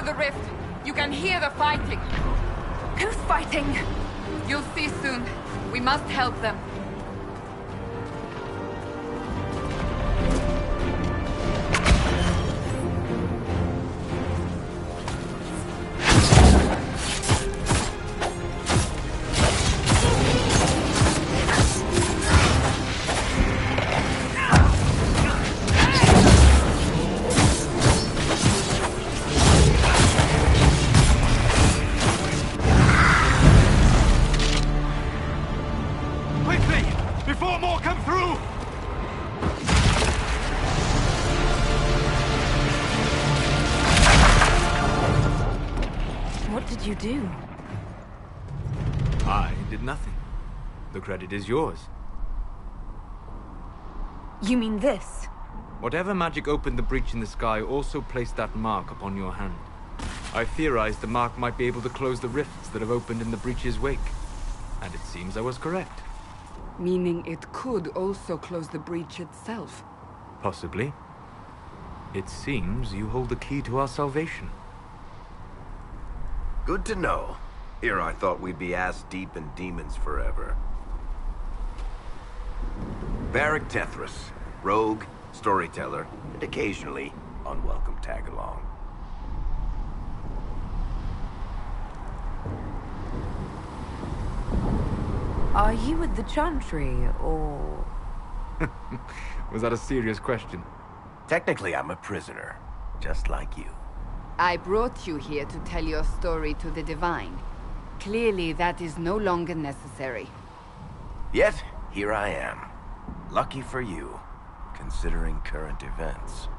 the rift. You can hear the fighting. Who's fighting? You'll see soon. We must help them. You do? I did nothing. The credit is yours. You mean this? Whatever magic opened the breach in the sky also placed that mark upon your hand. I theorized the mark might be able to close the rifts that have opened in the breach's wake. And it seems I was correct. Meaning it could also close the breach itself. Possibly. It seems you hold the key to our salvation. Good to know. Here I thought we'd be ass-deep in demons forever. Varric Tethras, rogue, storyteller, and occasionally unwelcome tag-along. Are you with the Chantry, or...? Was that a serious question? Technically, I'm a prisoner, just like you. I brought you here to tell your story to the Divine. Clearly, that is no longer necessary. Yet, here I am. Lucky for you, considering current events.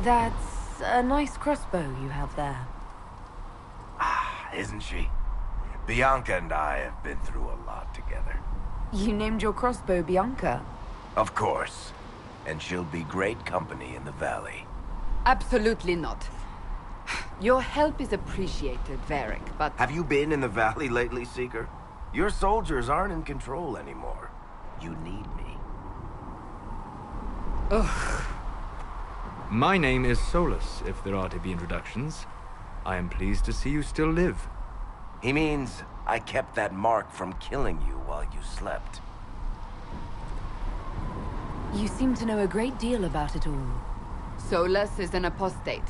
That's a nice crossbow you have there. Ah, isn't she? Bianca and I have been through a lot together. You named your crossbow Bianca? Of course. And she'll be great company in the valley. Absolutely not. Your help is appreciated, Varric, but... Have you been in the valley lately, Seeker? Your soldiers aren't in control anymore. You need me. Ugh. My name is Solus, if there are to be introductions. I am pleased to see you still live. He means I kept that mark from killing you while you slept. You seem to know a great deal about it all. Solus is an apostate,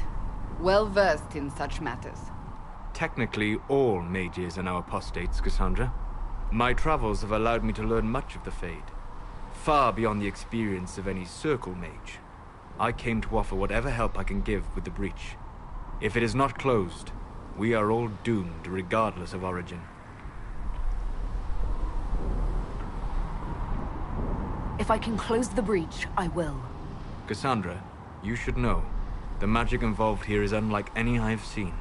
well-versed in such matters. Technically, all mages are now apostates, Cassandra. My travels have allowed me to learn much of the Fade, far beyond the experience of any circle mage. I came to offer whatever help I can give with the breach. If it is not closed, we are all doomed regardless of origin. If I can close the breach, I will. Cassandra, you should know, the magic involved here is unlike any I have seen.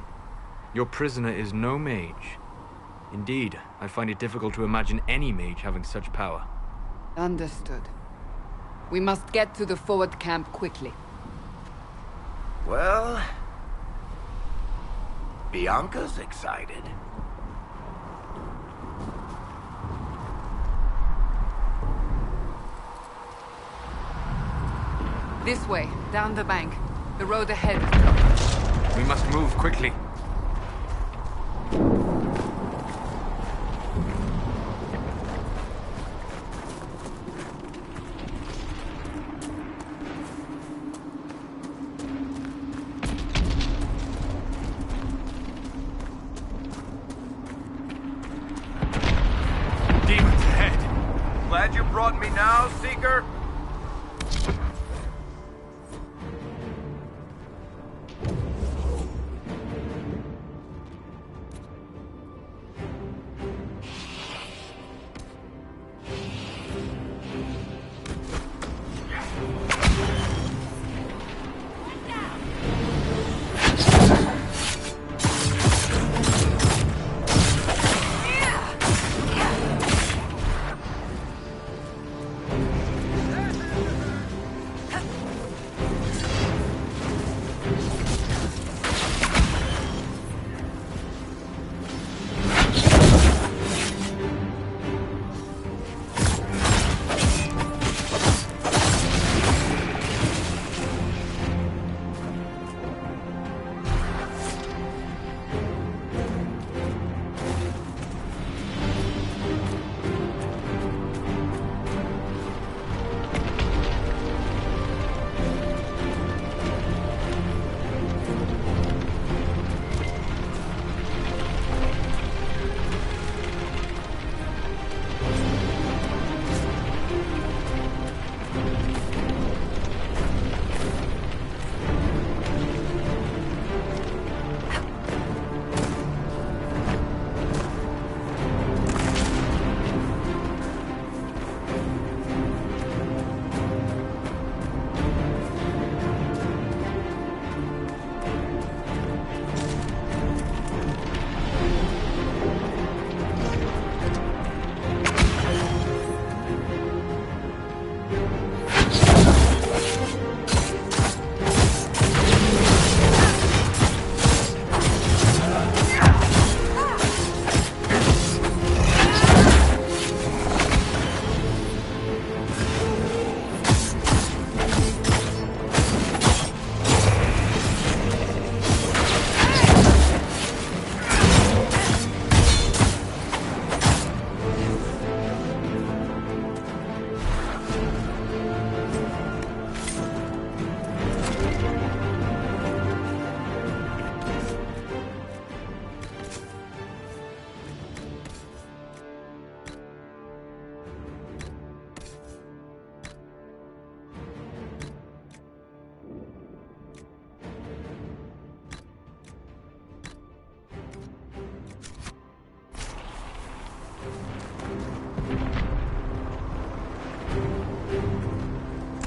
Your prisoner is no mage. Indeed, I find it difficult to imagine any mage having such power. Understood. We must get to the forward camp quickly. Well... Bianca's excited. This way, down the bank. The road ahead. We must move quickly. Demons ahead. Glad you brought me now, Seeker.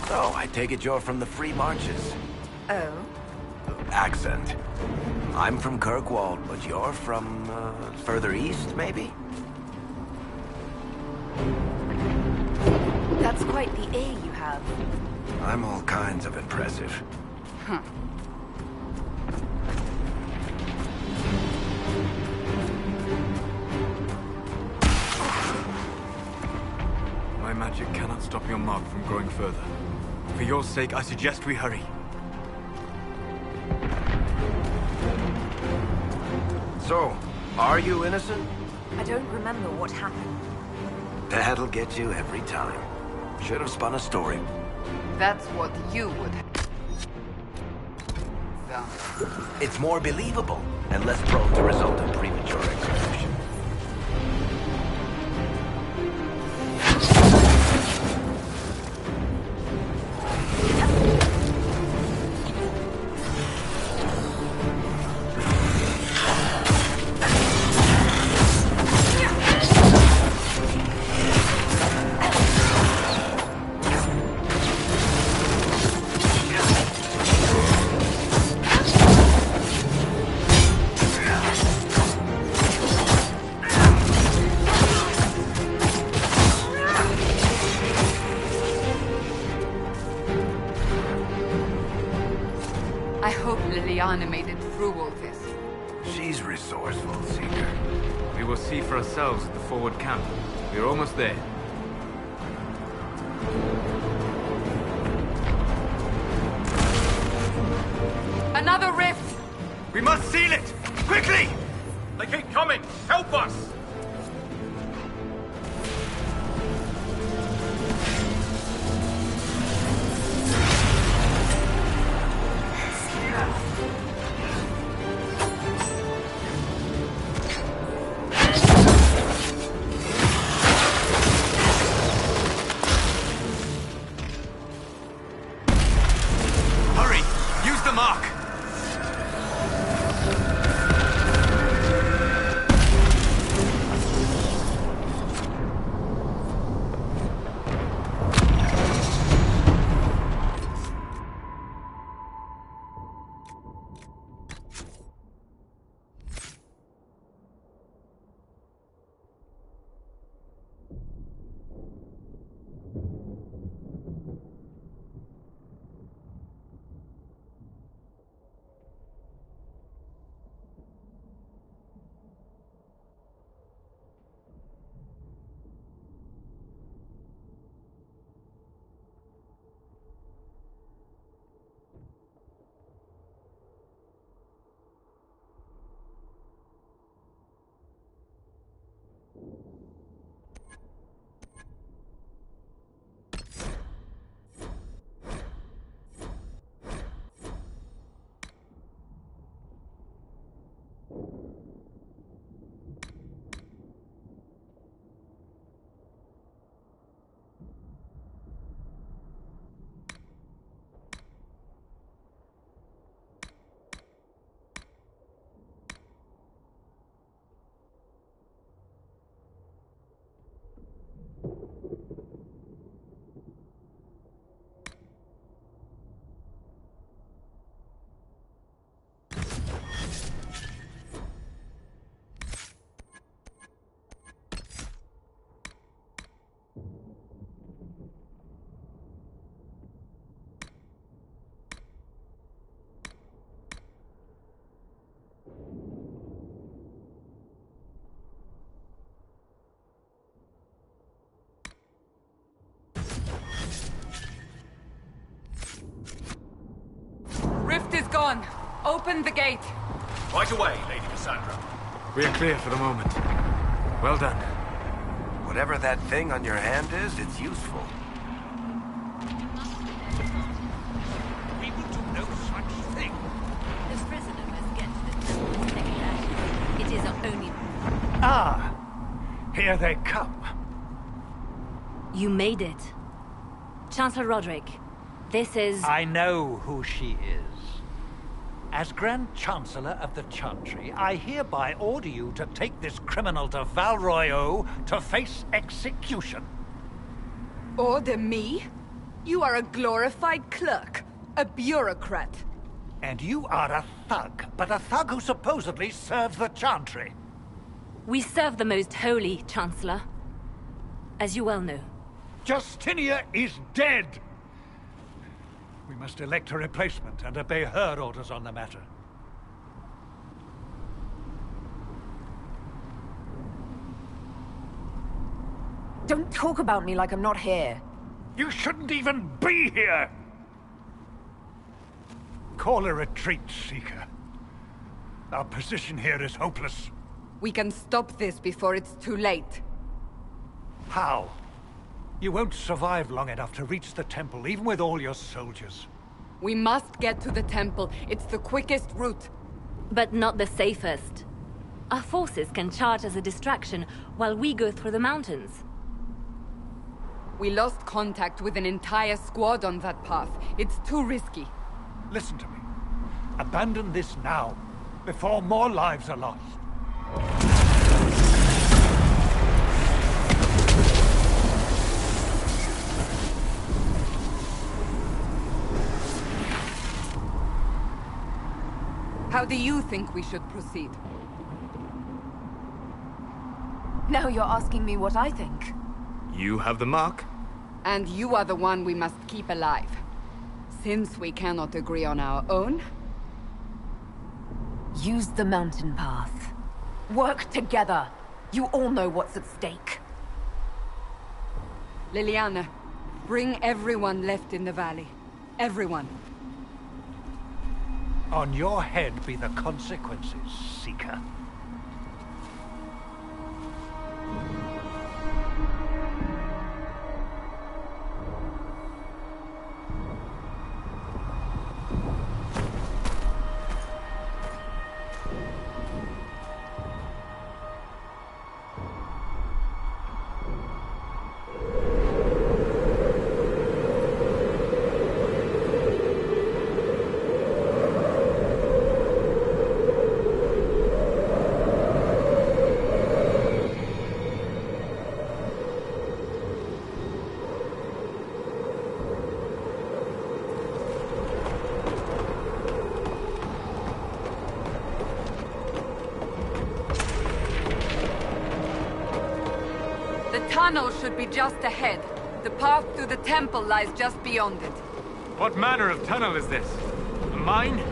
So, I take it you're from the Free Marches. Oh? Accent. I'm from Kirkwall, but you're from, further east, maybe? That's quite the ear you have. I'm all kinds of impressive. Huh. My magic cannot stop your mark from growing further. For your sake, I suggest we hurry. So, are you innocent? I don't remember what happened. That'll get you every time. Should have spun a story. That's what you would have done. It's more believable and less prone to result in premature execution. I hope Liliana made it through all this. She's resourceful, Seeker. We will see for ourselves at the forward camp. We're almost there. Another rift! We must seal it! Quickly! They keep coming! Help us! Hurry! Use the mark! Rift is gone. Open the gate. Right away, Lady Cassandra. We are clear for the moment. Well done. Whatever that thing on your hand is, it's useful. We will do no such thing. The prisoner must get to the temple to take that. It is our only... Ah, here they come. You made it. Chancellor Roderick, this is... I know who she is. As Grand Chancellor of the Chantry, I hereby order you to take this criminal to Valroyo to face execution. Order me? You are a glorified clerk, a bureaucrat. And you are a thug, but a thug who supposedly serves the Chantry. We serve the most holy, Chancellor. As you well know. Justinia is dead! We must elect a replacement and obey her orders on the matter. Don't talk about me like I'm not here. You shouldn't even be here! Call a retreat, Seeker. Our position here is hopeless. We can stop this before it's too late. How? You won't survive long enough to reach the temple, even with all your soldiers. We must get to the temple. It's the quickest route. But not the safest. Our forces can charge as a distraction while we go through the mountains. We lost contact with an entire squad on that path. It's too risky. Listen to me. Abandon this now, before more lives are lost. How do you think we should proceed? Now you're asking me what I think. You have the mark? And you are the one we must keep alive. Since we cannot agree on our own... Use the mountain path. Work together. You all know what's at stake. Liliana, bring everyone left in the valley. Everyone. On your head be the consequences, Seeker. The tunnel should be just ahead. The path to the temple lies just beyond it. What manner of tunnel is this? A mine?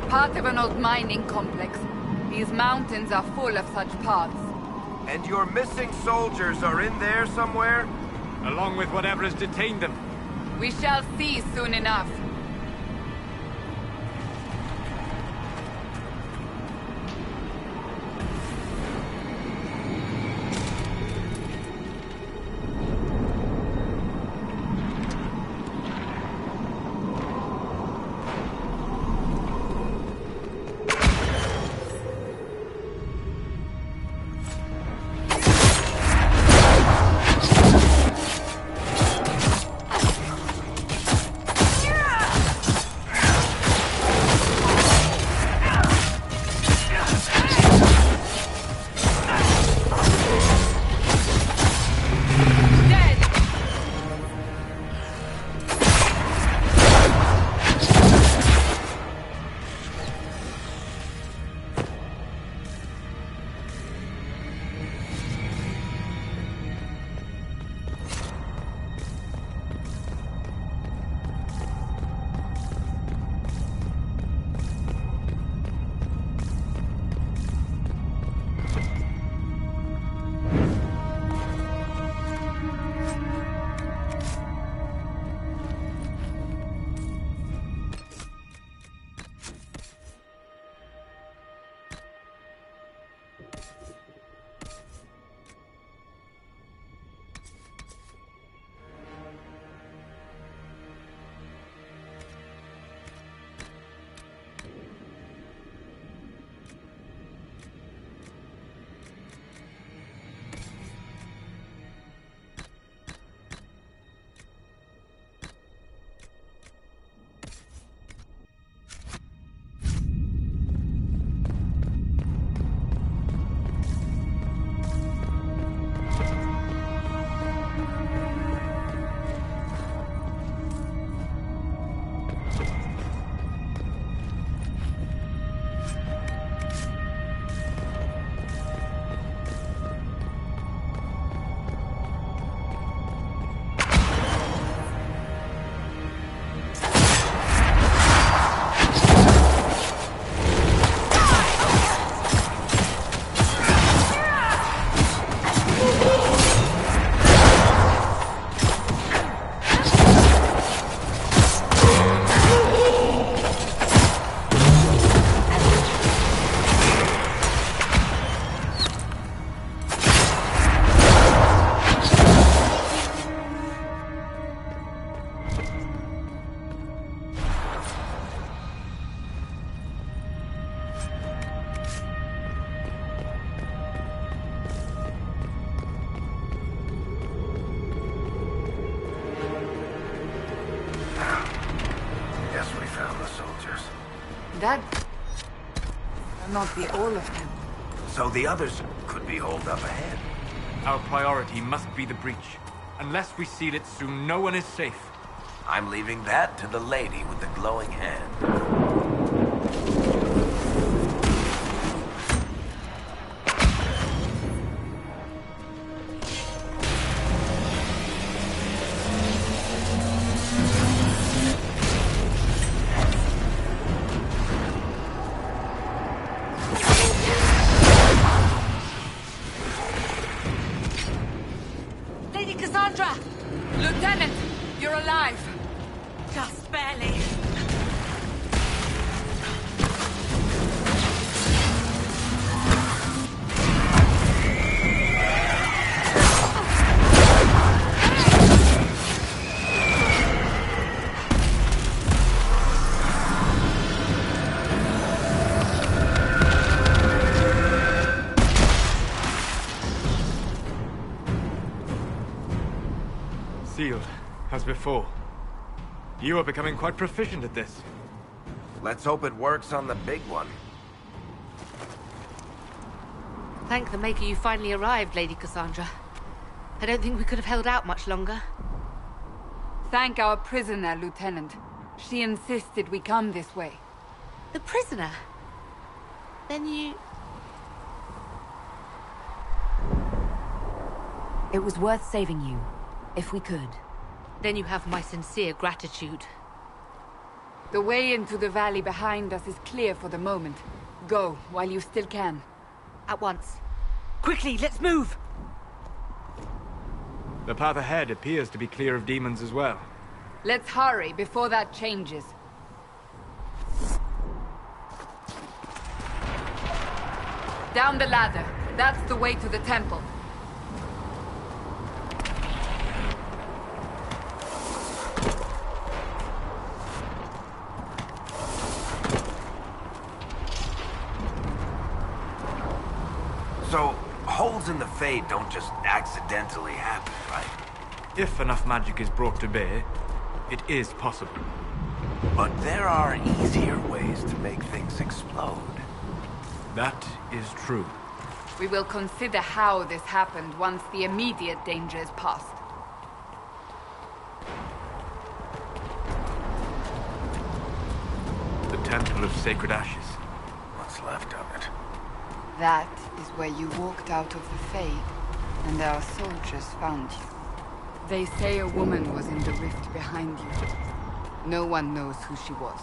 Part of an old mining complex. These mountains are full of such paths. And your missing soldiers are in there somewhere? Along with whatever has detained them. We shall see soon enough. Yeah! That... not the all of them. So the others could be holed up ahead. Our priority must be the breach. Unless we seal it soon, no one is safe. I'm leaving that to the lady with the glowing hand. Lady Cassandra! Lieutenant, you're alive. Just barely. Sealed, as before. You are becoming quite proficient at this. Let's hope it works on the big one. Thank the Maker you finally arrived, Lady Cassandra. I don't think we could have held out much longer. Thank our prisoner, Lieutenant. She insisted we come this way. The prisoner? Then you... It was worth saving you, if we could. Then you have my sincere gratitude. The way into the valley behind us is clear for the moment. Go, while you still can. At once. Quickly, let's move! The path ahead appears to be clear of demons as well. Let's hurry before that changes. Down the ladder. That's the way to the temple. So, holes in the Fade don't just accidentally happen, right? If enough magic is brought to bear, it is possible. But there are easier ways to make things explode. That is true. We will consider how this happened once the immediate danger is past. The Temple of Sacred Ashes. What's left of it? That is where you walked out of the Fade, and our soldiers found you. They say a woman was in the rift behind you. No one knows who she was.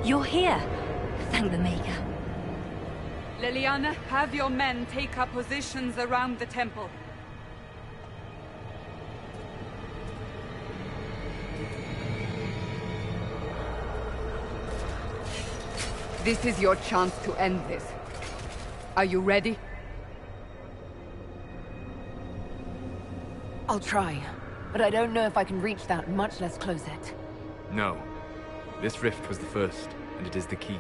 You're here. Thank the Maker. Leliana, have your men take up positions around the temple. This is your chance to end this. Are you ready? I'll try, but I don't know if I can reach that, much less close it. No. This rift was the first, and it is the key.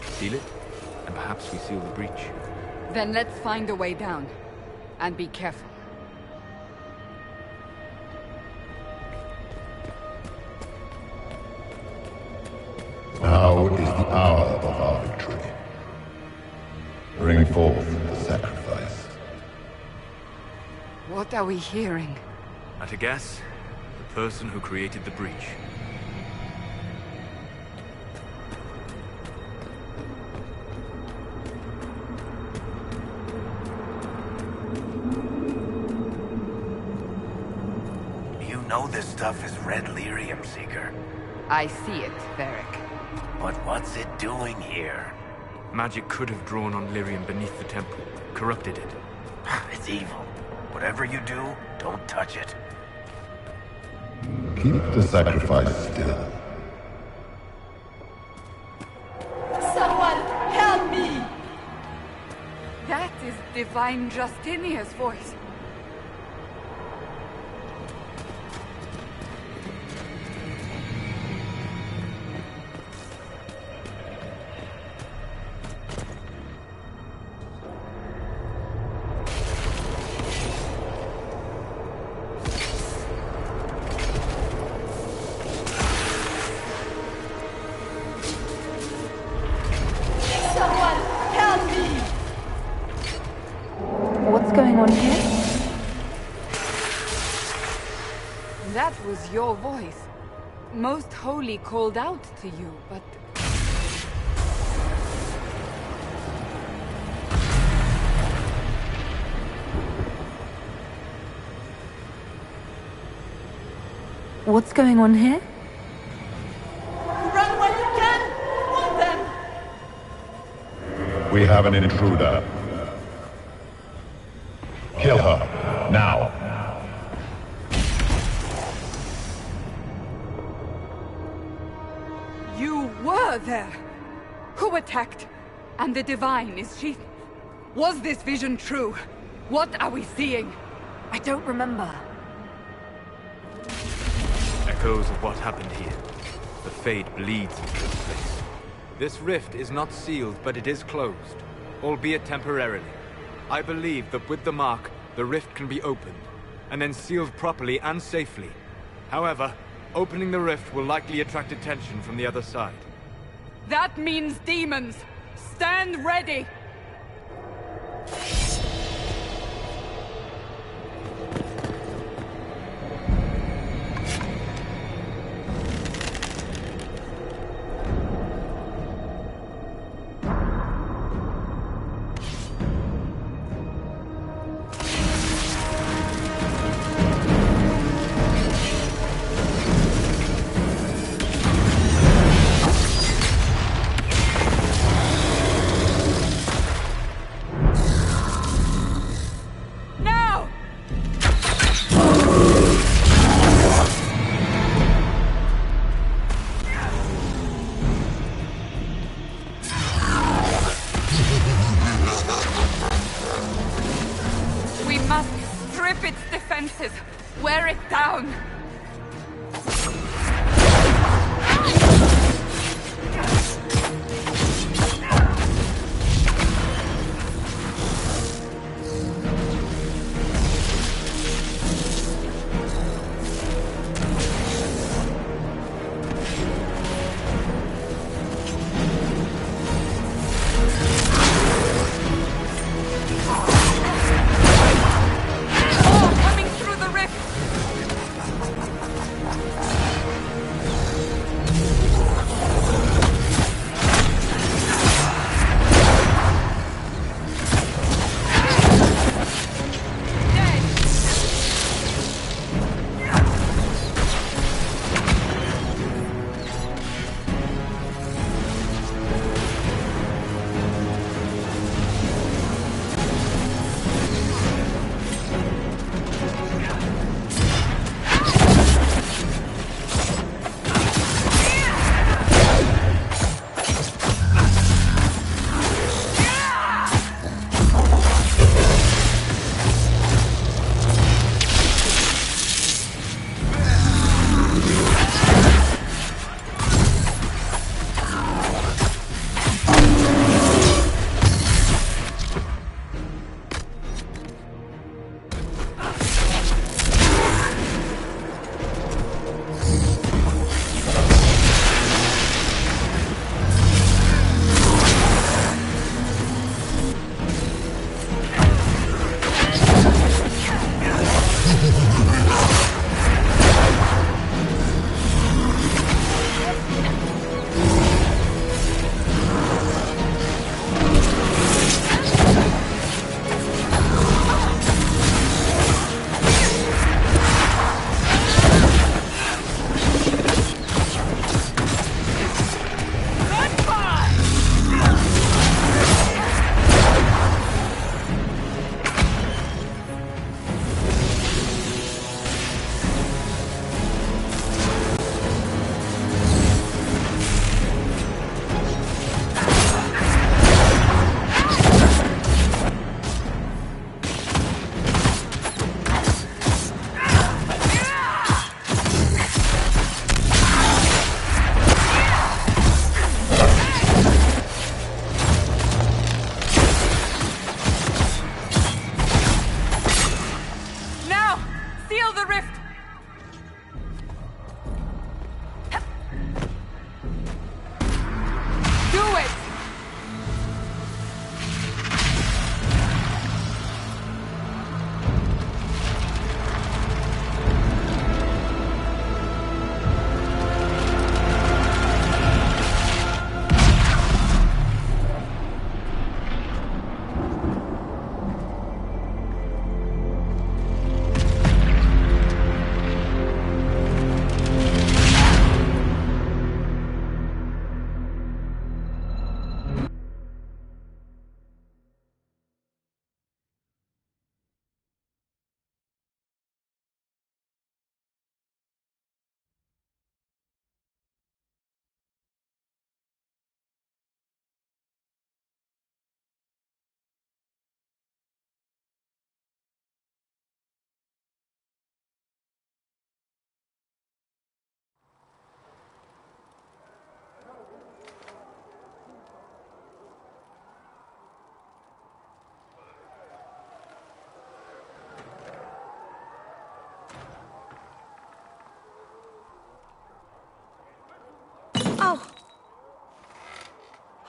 Seal it, and perhaps we seal the breach. Then let's find a way down. And be careful. Now is the hour of our victory. Bring forth the sacrifice. What are we hearing? At a guess, the person who created the breach. You know this stuff is red lyrium, Seeker. I see it, Varric. But what's it doing here? Magic could have drawn on lyrium beneath the temple, corrupted it. It's evil. Whatever you do, don't touch it. Keep the sacrifice still. Someone help me! That is Divine Justinia's voice. What's going on here? That was your voice. Most Holy called out to you, but... What's going on here? Run when you can! Want them! We have an intruder. Kill her, now. You were there! Who attacked? And the Divine, is she... Was this vision true? What are we seeing? I don't remember. Echoes of what happened here. The Fade bleeds into this place. This rift is not sealed, but it is closed, albeit temporarily. I believe that with the mark, the rift can be opened, and then sealed properly and safely. However, opening the rift will likely attract attention from the other side. That means demons! Stand ready! Wear it down!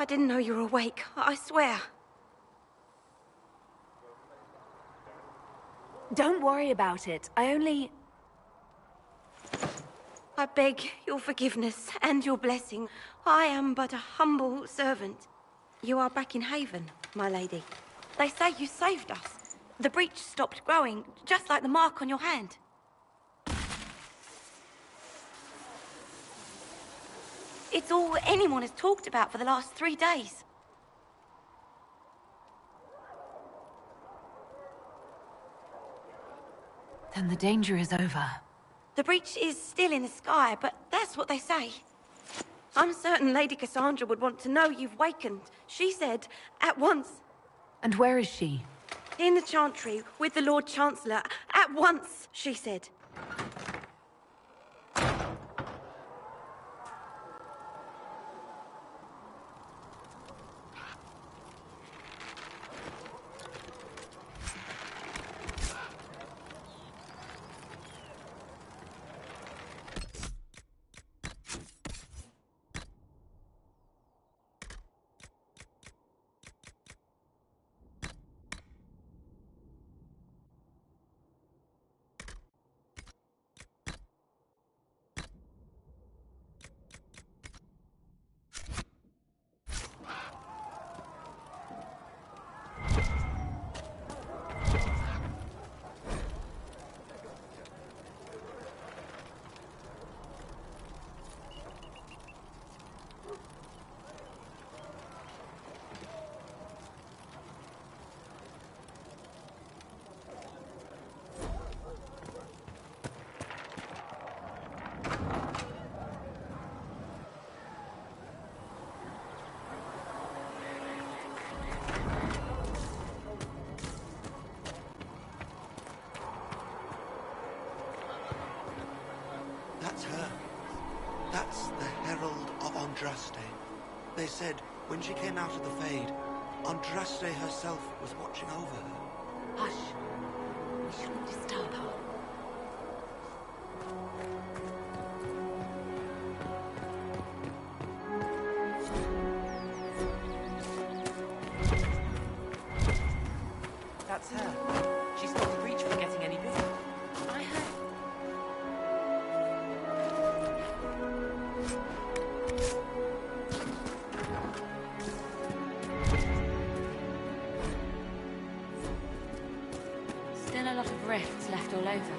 I didn't know you were awake, I swear. Don't worry about it. I beg your forgiveness and your blessing. I am but a humble servant. You are back in Haven, my lady. They say you saved us. The breach stopped growing, just like the mark on your hand. It's all anyone has talked about for the last 3 days. Then the danger is over. The breach is still in the sky, but that's what they say. I'm certain Lady Cassandra would want to know you've wakened. She said, at once. And where is she? In the Chantry, with the Lord Chancellor. At once, she said. That's her. That's the Herald of Andraste. They said when she came out of the Fade, Andraste herself was watching over her. Hush. We shouldn't disturb her. That's her. She stopped the breach from getting any bigger. I heard. Still a lot of rifts left all over.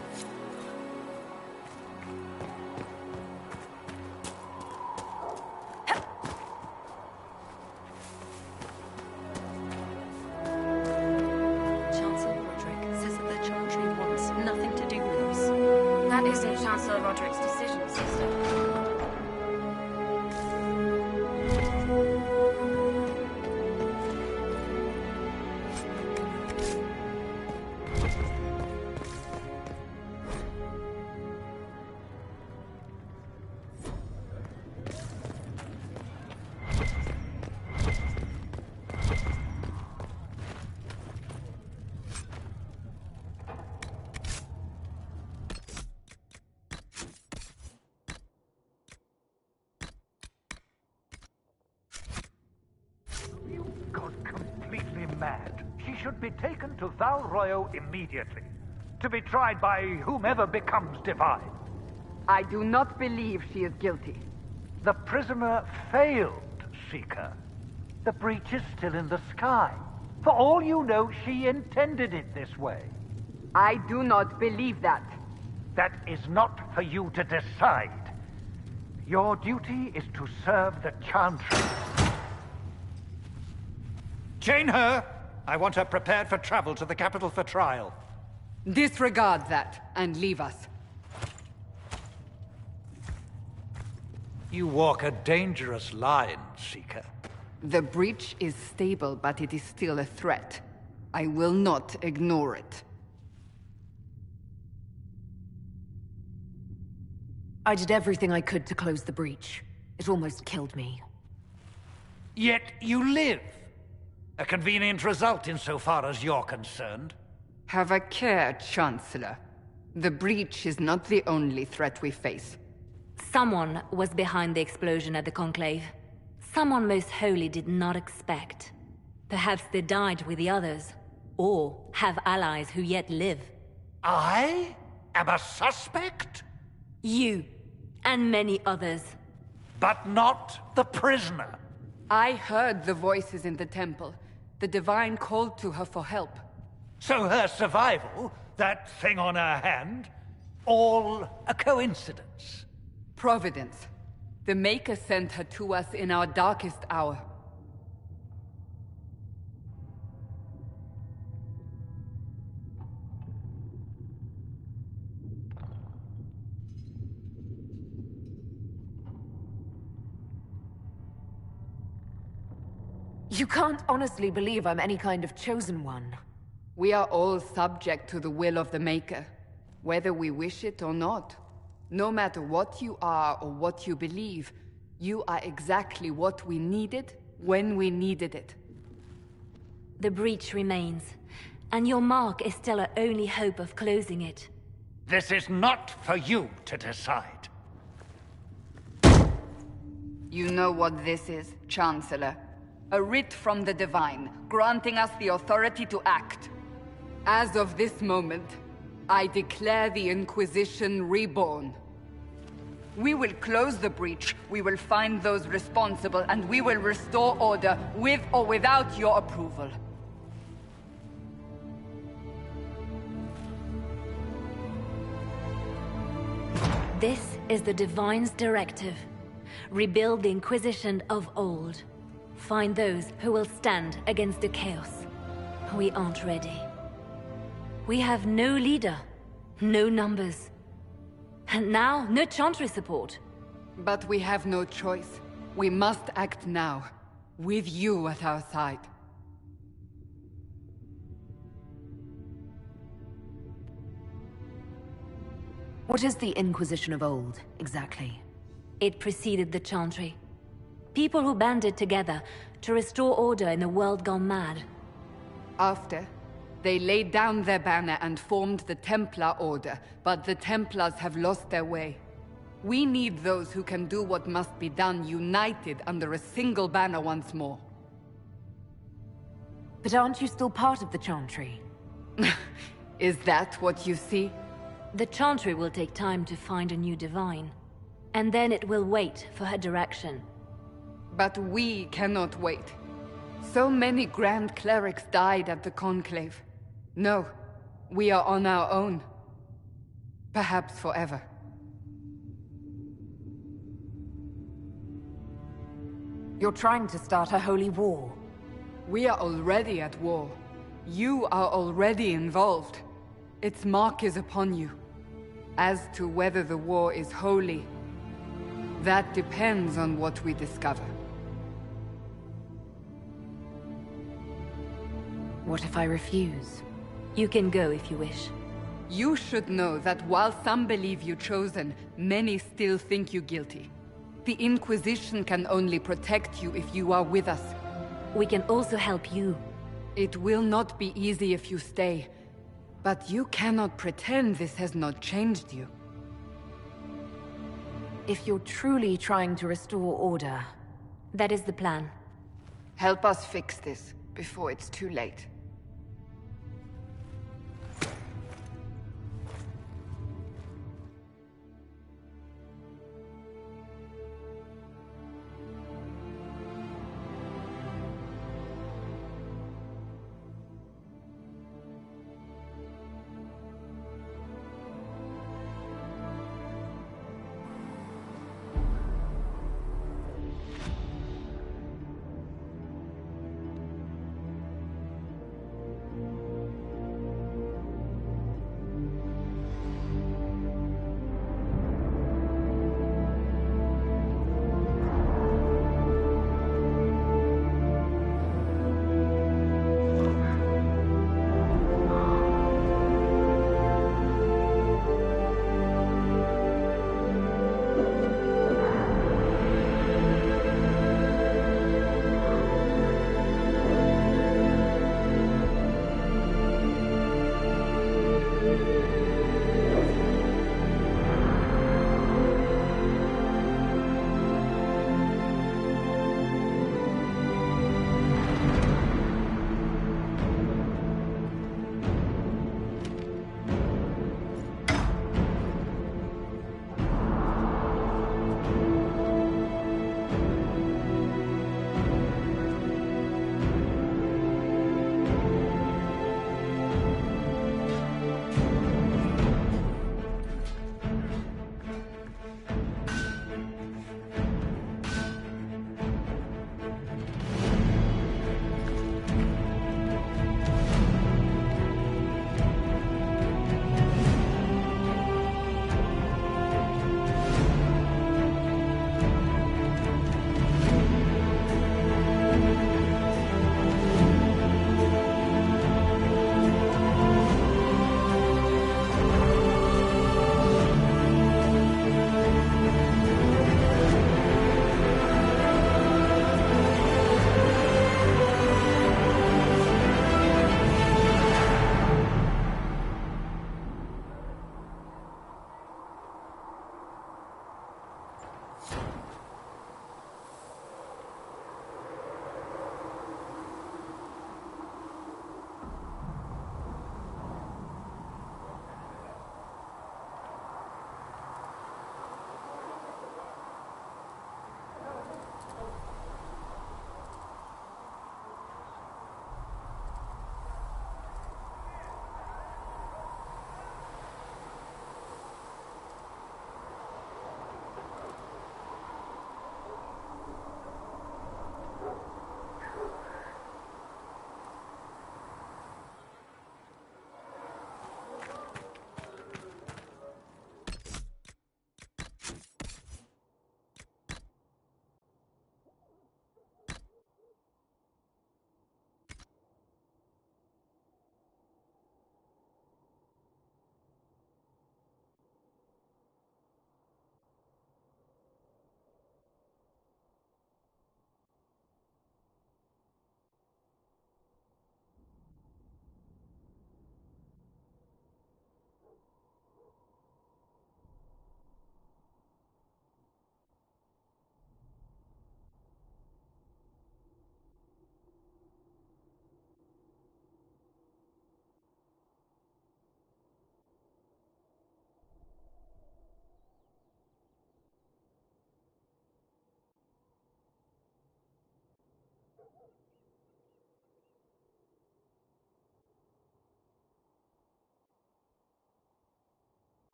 Chancellor Roderick says that the Chantry wants nothing to do with us. That isn't Chancellor Roderick's decision, sister. Gone completely mad. She should be taken to Val Royo immediately, to be tried by whomever becomes divine. I do not believe she is guilty. The prisoner failed, Seeker. The breach is still in the sky. For all you know, she intended it this way. I do not believe that. That is not for you to decide. Your duty is to serve the Chantry. Chain her! I want her prepared for travel to the capital for trial. Disregard that and leave us. You walk a dangerous line, Seeker. The breach is stable, but it is still a threat. I will not ignore it. I did everything I could to close the breach. It almost killed me. Yet you live. A convenient result insofar as you're concerned. Have a care, Chancellor. The breach is not the only threat we face. Someone was behind the explosion at the Conclave. Someone most holy did not expect. Perhaps they died with the others, or have allies who yet live. I am a suspect? You, and many others. But not the prisoner. I heard the voices in the temple. The Divine called to her for help. So her survival, that thing on her hand, all a coincidence? Providence. The Maker sent her to us in our darkest hour. You can't honestly believe I'm any kind of chosen one. We are all subject to the will of the Maker, whether we wish it or not. No matter what you are or what you believe, you are exactly what we needed when we needed it. The breach remains, and your mark is still our only hope of closing it. This is not for you to decide. You know what this is, Chancellor. A writ from the Divine, granting us the authority to act. As of this moment, I declare the Inquisition reborn. We will close the breach, we will find those responsible, and we will restore order, with or without your approval. This is the Divine's directive. Rebuild the Inquisition of old. Find those who will stand against the chaos. We aren't ready. We have no leader, no numbers. And now, no Chantry support. But we have no choice. We must act now, with you at our side. What is the Inquisition of old, exactly? It preceded the Chantry. People who banded together to restore order in a world gone mad. After, they laid down their banner and formed the Templar Order, but the Templars have lost their way. We need those who can do what must be done, united under a single banner once more. But aren't you still part of the Chantry? Is that what you see? The Chantry will take time to find a new Divine. And then it will wait for her direction. But we cannot wait. So many Grand Clerics died at the Conclave. No, we are on our own. Perhaps forever. You're trying to start a holy war. We are already at war. You are already involved. Its mark is upon you. As to whether the war is holy, that depends on what we discover. What if I refuse? You can go if you wish. You should know that while some believe you chosen, many still think you guilty. The Inquisition can only protect you if you are with us. We can also help you. It will not be easy if you stay. But you cannot pretend this has not changed you. If you're truly trying to restore order... That is the plan. Help us fix this, before it's too late.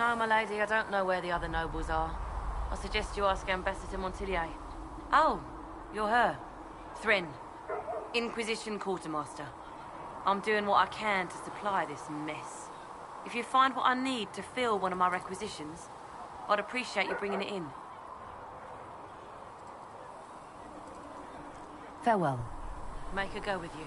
No, my lady, I don't know where the other nobles are. I suggest you ask Ambassador Montillier. Oh, you're her. Thrin, Inquisition Quartermaster. I'm doing what I can to supply this mess. If you find what I need to fill one of my requisitions, I'd appreciate you bringing it in. Farewell. Make her go with you.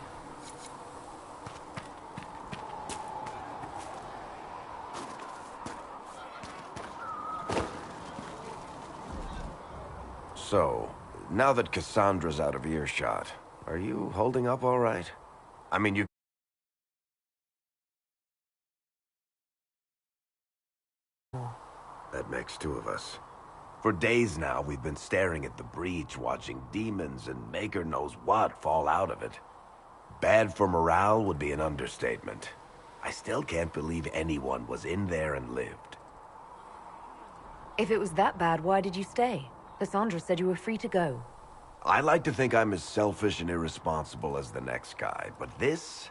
So, now that Cassandra's out of earshot, are you holding up all right? I mean, you... That makes two of us. For days now, we've been staring at the breach, watching demons and maker knows what fall out of it. Bad for morale would be an understatement. I still can't believe anyone was in there and lived. If it was that bad, why did you stay? Cassandra said you were free to go. I like to think I'm as selfish and irresponsible as the next guy, but this...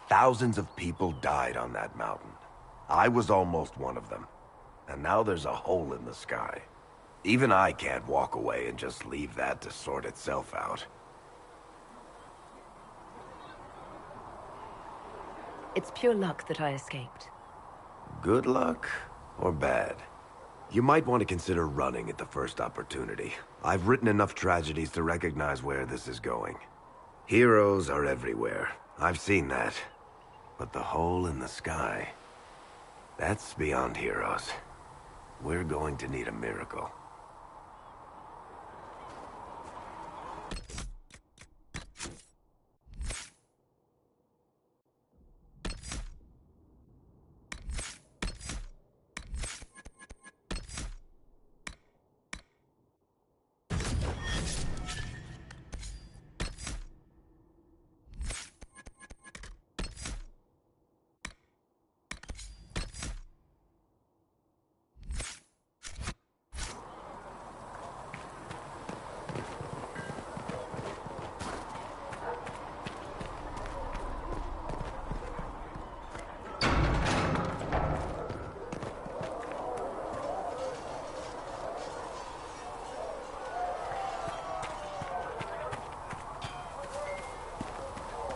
Thousands of people died on that mountain. I was almost one of them. And now there's a hole in the sky. Even I can't walk away and just leave that to sort itself out. It's pure luck that I escaped. Good luck or bad? You might want to consider running at the first opportunity. I've written enough tragedies to recognize where this is going. Heroes are everywhere. I've seen that. But the hole in the sky... that's beyond heroes. We're going to need a miracle.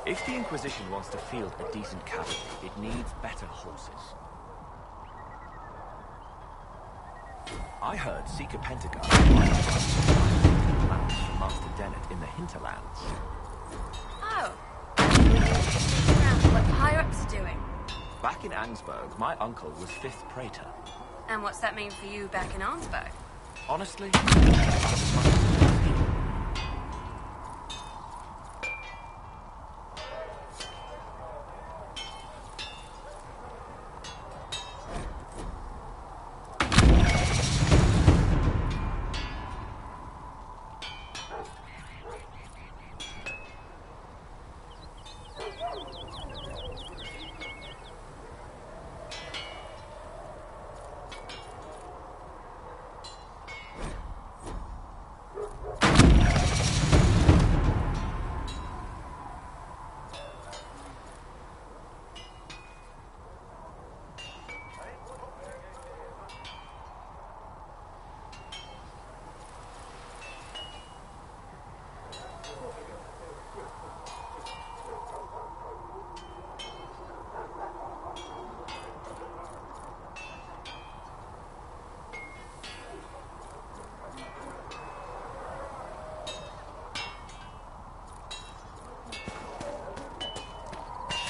If the Inquisition wants to field a decent cavalry, it needs better horses. I heard Seeker Pentagon plans for Master Dennett in the hinterlands. Oh. Around what the higher-ups are doing. Back in Angsburg, my uncle was 5th Praetor. And what's that mean for you back in Arnsberg? Honestly,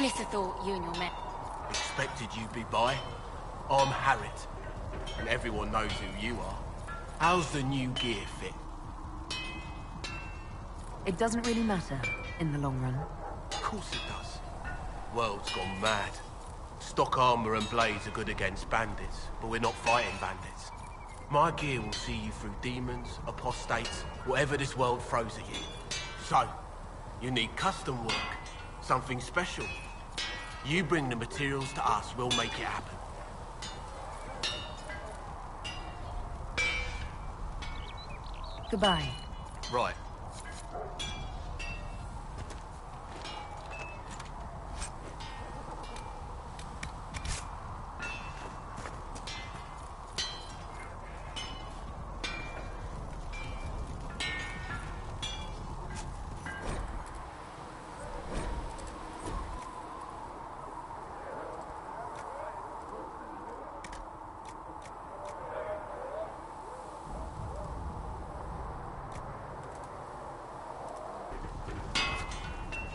Flitter thought you and your men... Expected you'd be by. I'm Harriet, and everyone knows who you are. How's the new gear fit? It doesn't really matter, in the long run. Of course it does. World's gone mad. Stock armor and blades are good against bandits, but we're not fighting bandits. My gear will see you through demons, apostates, whatever this world throws at you. So, you need custom work, something special. You bring the materials to us, we'll make it happen. Goodbye. Right.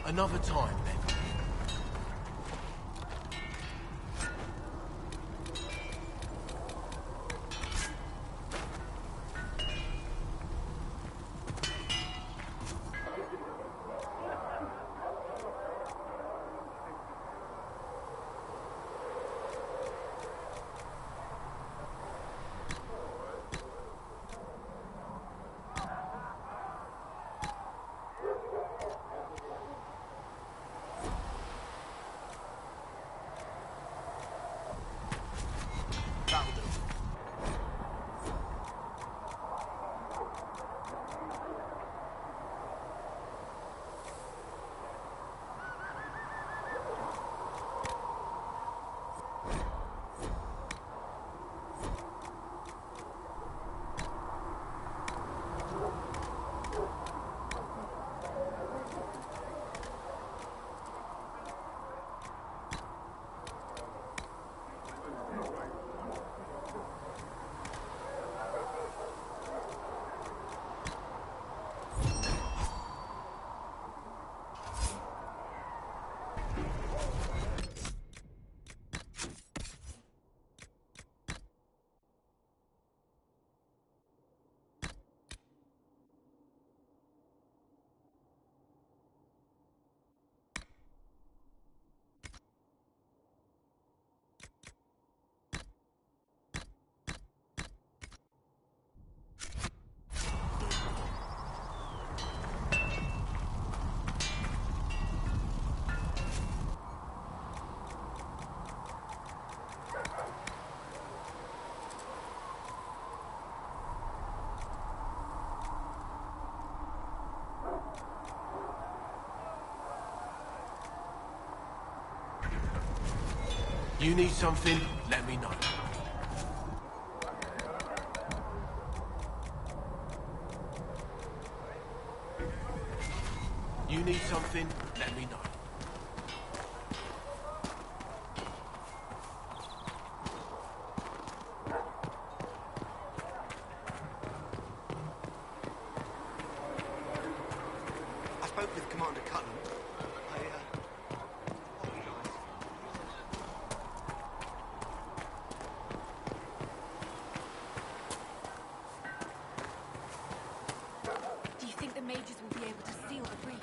Another time, then. You need something, let me know. You need something, let me know. I spoke with Commander Cullen. Do you think the mages will be able to seal the breach?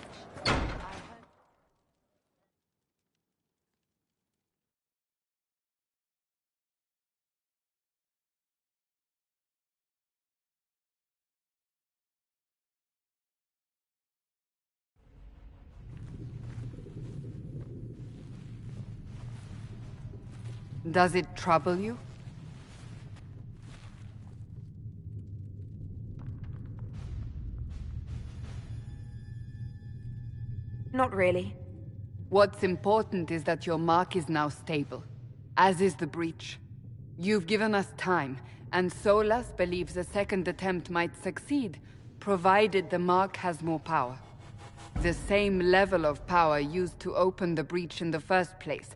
Does it trouble you? Not really. What's important is that your mark is now stable, as is the breach. You've given us time, and Solas believes a second attempt might succeed, provided the mark has more power. The same level of power used to open the breach in the first place.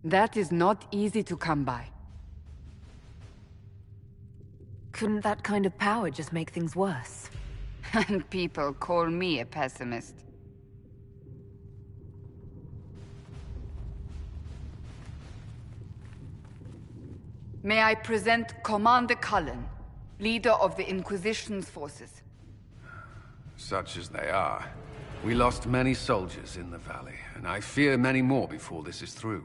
That is not easy to come by. Couldn't that kind of power just make things worse? And people call me a pessimist. May I present Commander Cullen, leader of the Inquisition's forces. Such as they are. We lost many soldiers in the valley, and I fear many more before this is through.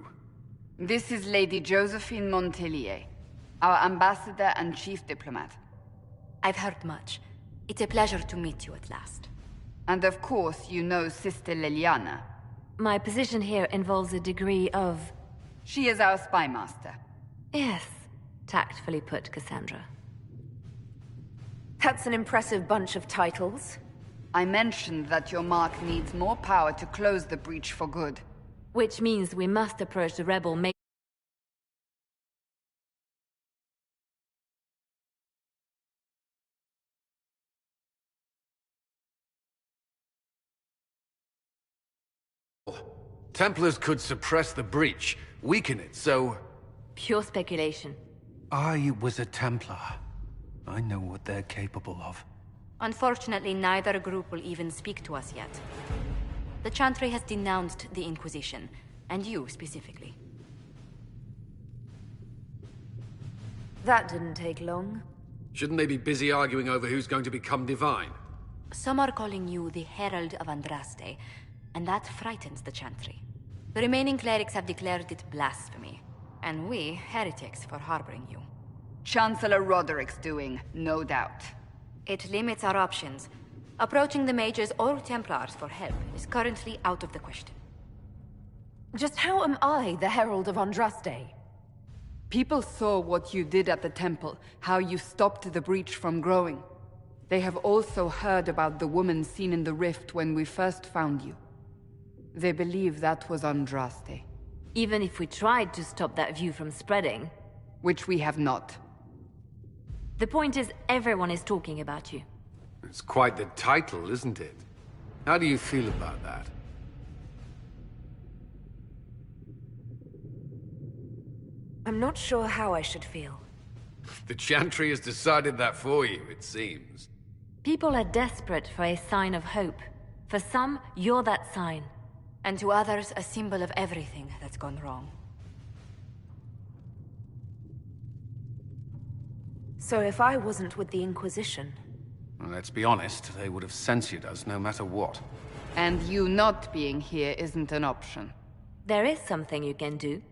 This is Lady Josephine Montelier, our ambassador and chief diplomat. I've heard much. It's a pleasure to meet you at last. And of course, you know Sister Liliana. My position here involves a degree of... She is our spy master. Yes, tactfully put, Cassandra. That's an impressive bunch of titles. I mentioned that your mark needs more power to close the breach for good. Which means we must approach the rebel Templars could suppress the breach, weaken it, so... Pure speculation. I was a Templar. I know what they're capable of. Unfortunately, neither group will even speak to us yet. The Chantry has denounced the Inquisition, and you specifically. That didn't take long. Shouldn't they be busy arguing over who's going to become divine? Some are calling you the Herald of Andraste, and that frightens the Chantry. The remaining clerics have declared it blasphemy, and we, heretics, for harboring you. Chancellor Roderick's doing, no doubt. It limits our options. Approaching the mages or Templars for help is currently out of the question. Just how am I the Herald of Andraste? People saw what you did at the temple, how you stopped the breach from growing. They have also heard about the woman seen in the rift when we first found you. They believe that was Andraste. Even if we tried to stop that view from spreading... Which we have not. The point is, everyone is talking about you. It's quite the title, isn't it? How do you feel about that? I'm not sure how I should feel. The Chantry has decided that for you, it seems. People are desperate for a sign of hope. For some, you're that sign. And to others, a symbol of everything that's gone wrong. So if I wasn't with the Inquisition... Well, let's be honest, they would have censored us no matter what. And you not being here isn't an option. There is something you can do.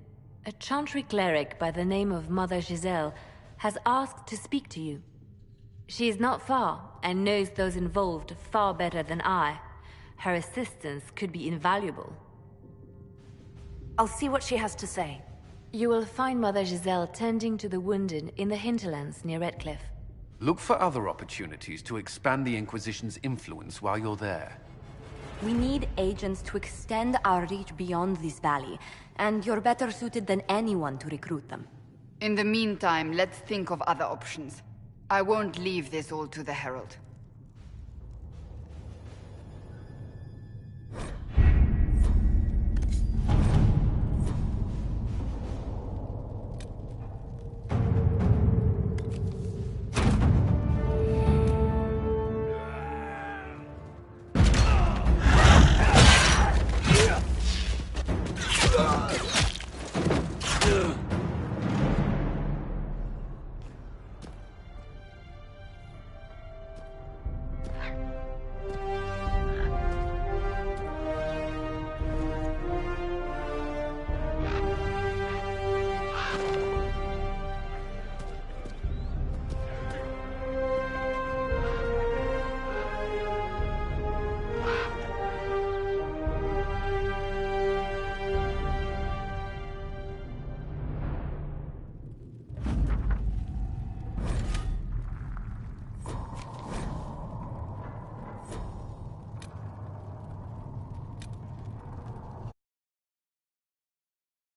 A Chantry cleric by the name of Mother Giselle has asked to speak to you. She is not far, and knows those involved far better than I. Her assistance could be invaluable. I'll see what she has to say. You will find Mother Giselle tending to the wounded in the hinterlands near Redcliffe. Look for other opportunities to expand the Inquisition's influence while you're there. We need agents to extend our reach beyond this valley, and you're better suited than anyone to recruit them. In the meantime, let's think of other options. I won't leave this all to the Herald. Ugh.